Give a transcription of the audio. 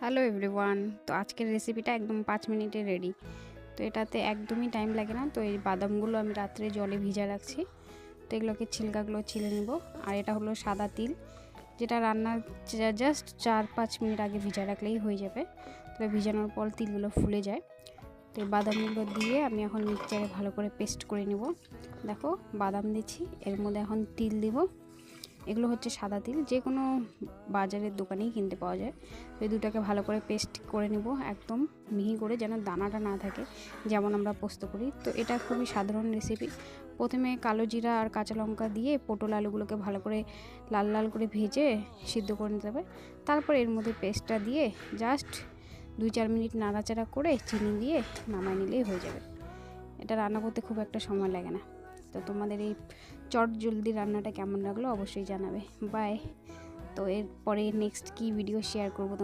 Hello everyone. তো আজকের রেসিপিটা একদম 5 মিনিটে রেডি। তো এটাতে একদমই টাইম লাগে না। তো এই বাদামগুলো আমি রাত্রে জলে ভিজা রাখছি। তো এগুলোকে ছিলকাগুলো ছিলে নেব। আর এটা হলো সাদা তিল, যেটা রান্নার জাস্ট 4-5 মিনিট আগে ভিজা রাখলেই হয়ে যাবে। তো ভিজানোর পর তিলগুলো ফুলে যায়। তো এই বাদামগুলো দিয়ে আমি এখন মিক্সচারে ভালো করে পেস্ট করে নেব। দেখো বাদাম দিচ্ছি, এর মধ্যে এখন তিল দিব। এগুলো হচ্ছে সাদা তিল, যে কোনো বাজারের দোকানেই কিনতে পাওয়া যায়। তো এই দুটাকে ভালো করে পেস্ট করে নেব, একদম মিহি করে, যেন দানাটা না থাকে, যেমন আমরা পোস্ত করি। তো এটা খুবই সাধারণ রেসিপি। প্রথমে কালো জিরা আর কাঁচা লঙ্কা দিয়ে পটল আলুগুলোকে ভালো করে লাল লাল করে ভেজে সিদ্ধ করে নিতে হবে। তারপর এর মধ্যে পেস্টটা দিয়ে জাস্ট 2-4 মিনিট নাড়াচাড়া করে চিনি দিয়ে নামায় নিলেই হয়ে যাবে। এটা রান্না করতে খুব একটা সময় লাগে না। তো তোমাদের এই চট জলদি রান্নাটা কেমন লাগলো অবশ্যই জানাবে। বাই। তো এরপরে নেক্সট কি ভিডিও শেয়ার করবো